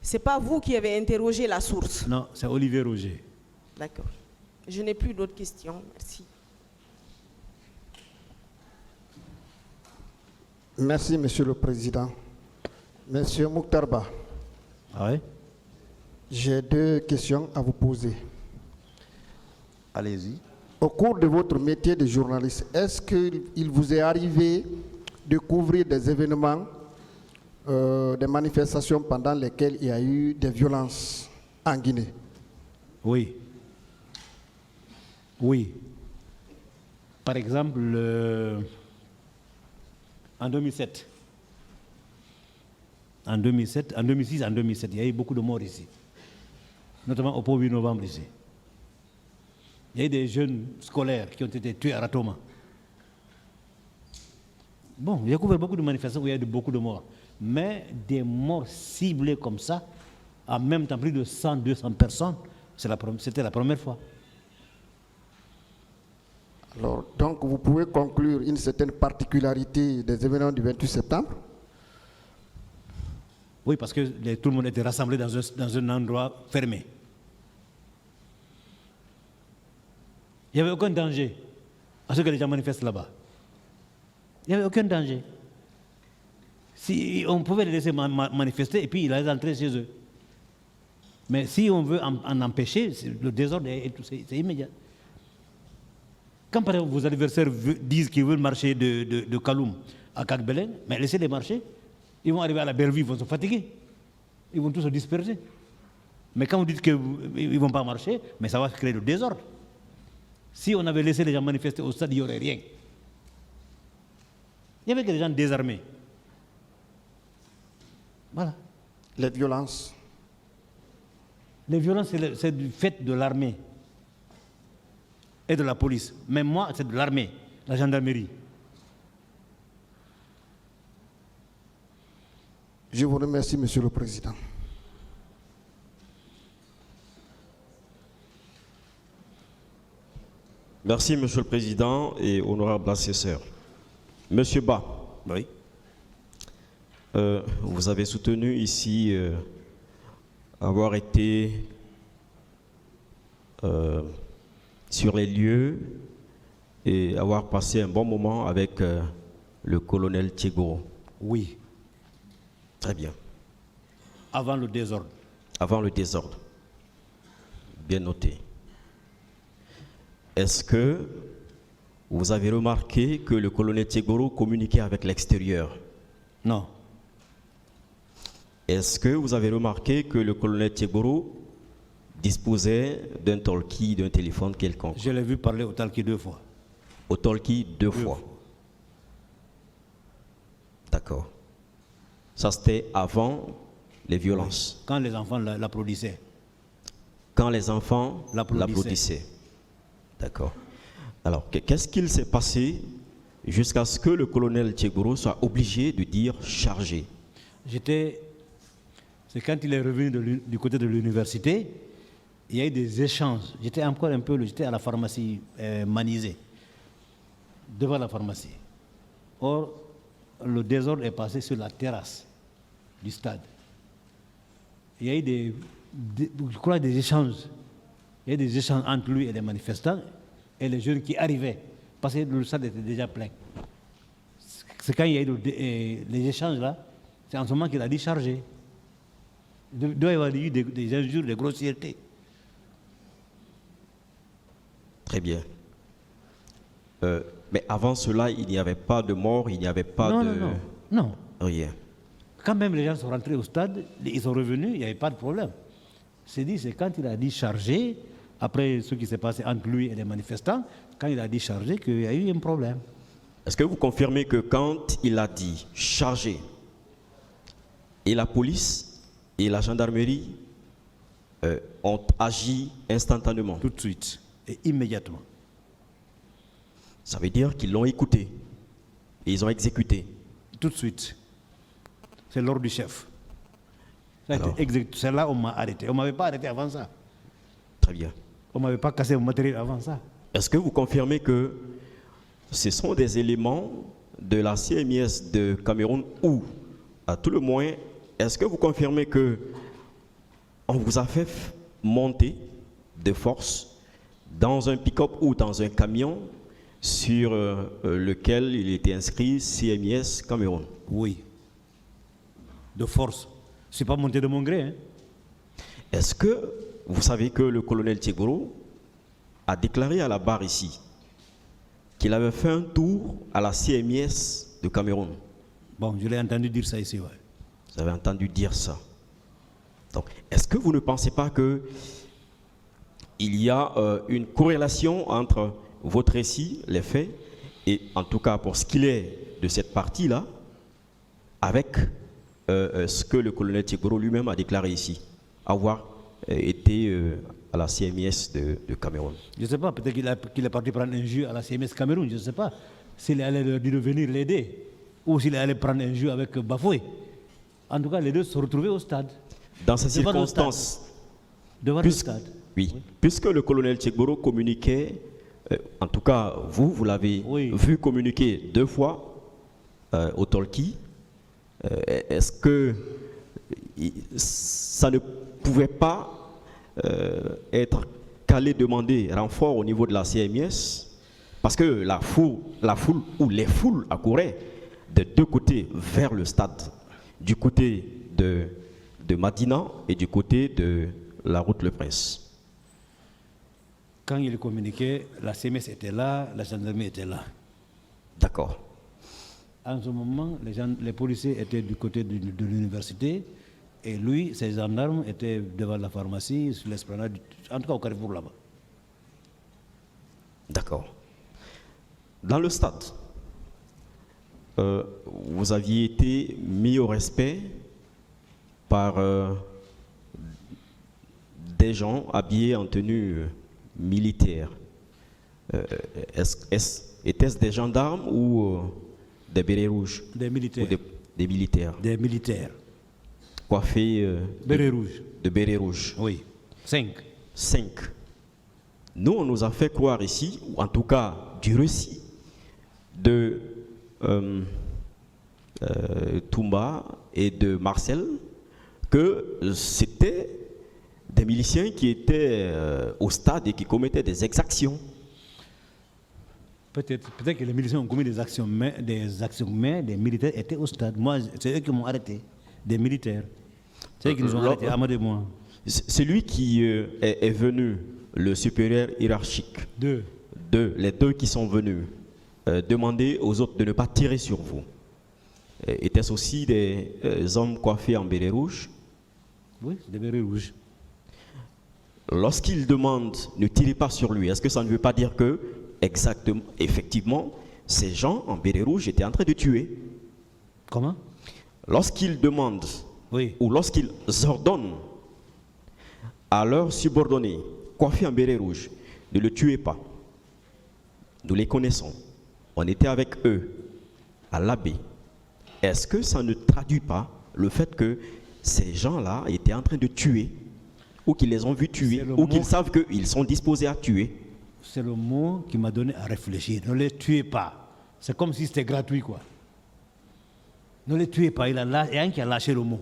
Ce n'est pas vous qui avez interrogé la source. Non, c'est Olivier Roger. D'accord. Je n'ai plus d'autres questions. Merci. Merci, Monsieur le Président. Monsieur Mouktarba, Ah oui? j'ai 2 questions à vous poser. Allez-y. Au cours de votre métier de journaliste, est-ce qu'il vous est arrivé de couvrir des événements, des manifestations pendant lesquelles il y a eu des violences en Guinée? Oui. Oui. Par exemple, en 2007. En 2007, en 2006, en 2007, il y a eu beaucoup de morts ici. Notamment au 8 novembre ici. Il y a eu des jeunes scolaires qui ont été tués à Ratoma. Bon, il y a couvert beaucoup de manifestations où il y a eu beaucoup de morts. Mais des morts ciblées comme ça, en même temps plus de 100, 200 personnes, c'était la première fois. Alors, donc, vous pouvez conclure une certaine particularité des événements du 28 septembre? Oui, parce que tout le monde était rassemblé dans un endroit fermé. Il n'y avait aucun danger à ce que les gens manifestent là-bas. Il n'y avait aucun danger. Si on pouvait les laisser manifester et puis ils allaient rentrer chez eux. Mais si on veut en empêcher, le désordre c'est immédiat. Quand par exemple vos adversaires disent qu'ils veulent marcher de Kaloum à Kagbelen, mais laissez-les marcher. Ils vont arriver à la Bellevue, ils vont se fatiguer. Ils vont tous se disperser. Mais quand vous dites qu'ils ne vont pas marcher, mais ça va créer le désordre. Si on avait laissé les gens manifester au stade, il n'y aurait rien. Il n'y avait que des gens désarmés. Voilà. Les violences? Les violences, c'est du fait de l'armée et de la police. Mais moi, c'est de l'armée, la gendarmerie. Je vous remercie, Monsieur le Président. Merci, Monsieur le Président et honorable assesseur. Monsieur Ba, Oui. Vous avez soutenu ici avoir été sur les lieux et avoir passé un bon moment avec le colonel Tchegoro. Oui. Très bien. Avant le désordre. Avant le désordre. Bien noté. Est-ce que vous avez remarqué que le colonel Tchegoro communiquait avec l'extérieur? Non. Est-ce que vous avez remarqué que le colonel Tchegoro disposait d'un talkie, d'un téléphone quelconque? Je l'ai vu parler au talkie 2 fois. Au talkie deux fois. D'accord. Ça, c'était avant les violences. Quand les enfants l'applaudissaient. Quand les enfants l'applaudissaient. D'accord. Alors, qu'est-ce qu'il s'est passé jusqu'à ce que le colonel Tchegoro soit obligé de dire chargé? C'est quand il est revenu du côté de l'université, il y a eu des échanges. J'étais à la pharmacie Manizé, devant la pharmacie. Or, le désordre est passé sur la terrasse du stade. Il y a eu des échanges. Il y a des échanges entre lui et les manifestants et les jeunes qui arrivaient, parce que le stade était déjà plein. C'est quand il y a eu les échanges là, c'est en ce moment qu'il a dit charger. Il doit y avoir eu des injures, des grossièretés. Très bien. Mais avant cela, il n'y avait pas de mort, il n'y avait pas Non. rien. Quand même les gens sont rentrés au stade, ils sont revenus, il n'y avait pas de problème. C'est quand il a dit charger, après ce qui s'est passé entre lui et les manifestants, quand il a dit charger, qu'il y a eu un problème. Est-ce que vous confirmez que quand il a dit charger, et la police et la gendarmerie ont agi instantanément? Tout de suite et immédiatement. Ça veut dire qu'ils l'ont écouté et ils ont exécuté. Tout de suite. C'est l'ordre du chef. C'est là où on m'a arrêté. On ne m'avait pas arrêté avant ça. Très bien. On ne m'avait pas cassé mon matériel avant ça. Est-ce que vous confirmez que ce sont des éléments de la CMIS de Cameroun ou, à tout le moins, est-ce que vous confirmez que on vous a fait monter de force dans un pick-up ou dans un camion sur lequel il était inscrit CMIS Cameroun. Oui. De force. Je ne suis pas monté de mon gré. Hein. Est-ce que vous savez que le colonel Tchegboro a déclaré à la barre ici qu'il avait fait un tour à la CMIS de Cameroun? Bon, je l'ai entendu dire ça ici, ouais. Vous avez entendu dire ça. Donc, est-ce que vous ne pensez pas que il y a une corrélation entre votre récit, les faits, et en tout cas pour ce qu'il est de cette partie-là, avec ce que le colonel Tchegboro lui-même a déclaré ici, avoir été à la CMIS de Cameroun? Je ne sais pas, peut-être qu'il est parti prendre un jus à la CMS Cameroun, je ne sais pas. S'il allait leur dire de venir l'aider, ou s'il allait prendre un jus avec Bafoué. En tout cas, les deux se retrouvaient au stade. Dans ces circonstances, devant le stade. Oui, puisque le colonel Tchegboro communiquait, en tout cas, vous l'avez vu communiquer 2 fois au Tolki, est-ce que ça ne pouvait pas être qu'aller demander renfort au niveau de la CMIS? Parce que la foule ou les foules accouraient de 2 côtés vers le stade, du côté de Madina et du côté de la route Le Prince. Quand il communiquait, la CMS était là, la gendarmerie était là. D'accord. En ce moment, les policiers étaient du côté de l'université et lui, ses gendarmes étaient devant la pharmacie, sur l'esplanade, en tout cas au carrefour là-bas. D'accord. Dans le stade, vous aviez été mis au respect par des gens habillés en tenue militaire. Étaient-ce des gendarmes ou des bérets rouges? Des militaires. Des militaires. Des militaires. Coiffés bérets rouges. De bérets rouges. Oui. 5. Nous, on nous a fait croire ici, ou en tout cas du récit de Toumba et de Marcel, que c'était des miliciens qui étaient au stade et qui commettaient des exactions. Peut-être que les miliciens ont commis des actions, mais des militaires étaient au stade. Moi, c'est eux qui m'ont arrêté, des militaires. C'est eux qui nous ont arrêtés, Amadou et moi. Celui qui est venu, le supérieur hiérarchique, les 2 qui sont venus demander aux autres de ne pas tirer sur vous, étaient-ce aussi des hommes coiffés en béret rouge? Oui, des bérets rouges. Lorsqu'il demande ne tirez pas sur lui, est-ce que ça ne veut pas dire que, exactement, effectivement, ces gens en béret rouge étaient en train de tuer? Comment? Lorsqu'ils demandent, ou lorsqu'ils ordonnent à leurs subordonnés, coiffés en béret rouge, ne le tuez pas. Nous les connaissons. On était avec eux à l'abbé. Est-ce que ça ne traduit pas le fait que ces gens-là étaient en train de tuer, ou qu'ils les ont vus tuer, ou qu'ils savent qu'ils sont disposés à tuer? C'est le mot qui m'a donné à réfléchir. Ne les tuez pas. C'est comme si c'était gratuit, quoi. Ne les tuez pas. Il y a un qui a lâché le mot.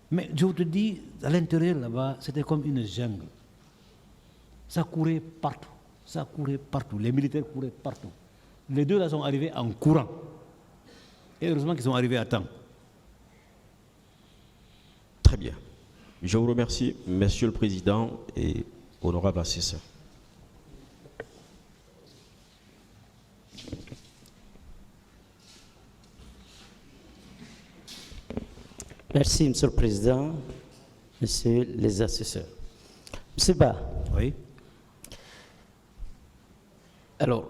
Mais je vous te dis, à l'intérieur là-bas, c'était comme une jungle. Ça courait partout. Ça courait partout. Les militaires couraient partout. Les 2 là sont arrivés en courant. Et heureusement qu'ils sont arrivés à temps. Très bien. Je vous remercie, Monsieur le Président et honorable assesseur. Merci, Monsieur le Président, Messieurs les assesseurs. Monsieur Ba. Oui. Alors,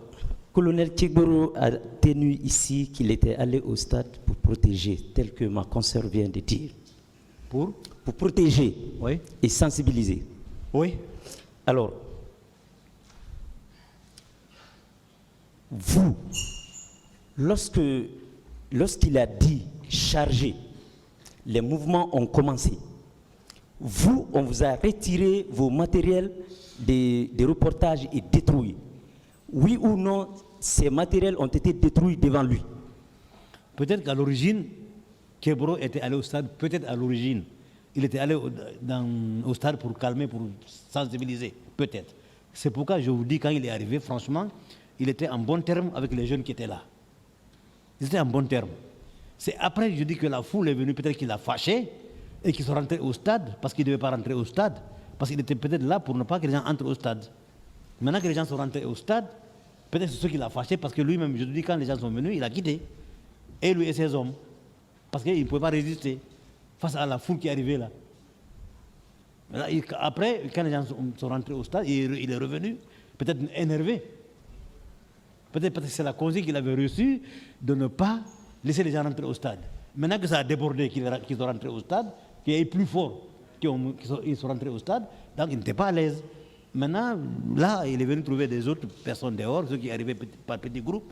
colonel Tchegboro a tenu ici qu'il était allé au stade pour protéger, tel que ma consoeur vient de dire. Pour protéger et sensibiliser. Oui. Alors, vous, lorsqu'il a dit charger, les mouvements ont commencé. Vous, on vous a retiré vos matériels des reportages et détruits. Oui ou non, ces matériels ont été détruits devant lui? Peut-être qu'à l'origine, Tchegboro était allé au stade, peut-être à l'origine. Il était allé au stade pour calmer, pour sensibiliser, peut-être. C'est pourquoi je vous dis, quand il est arrivé, franchement, il était en bon terme avec les jeunes qui étaient là. Ils étaient en bon terme. C'est après, je dis que la foule est venue, peut-être qu'il a fâché, et qu'ils sont rentrés au stade, parce qu'ils ne devaient pas rentrer au stade, parce qu'il était peut-être là pour ne pas que les gens entrent au stade. Maintenant que les gens sont rentrés au stade, peut-être c'est ce qui l'a fâché, parce que lui-même, je te dis, quand les gens sont venus, il a quitté. Et lui et ses hommes. Parce qu'il ne pouvait pas résister face à la foule qui arrivait là. Après, quand les gens sont rentrés au stade, il est revenu, peut-être énervé. Peut-être que c'est la consigne qu'il avait reçue de ne pas laisser les gens rentrer au stade. Maintenant que ça a débordé, qu'ils sont rentrés au stade, qu'il y a eu plus fort, qu'ils sont rentrés au stade, donc il n'était pas à l'aise. Maintenant, là, il est venu trouver des autres personnes dehors, ceux qui arrivaient par petits groupes.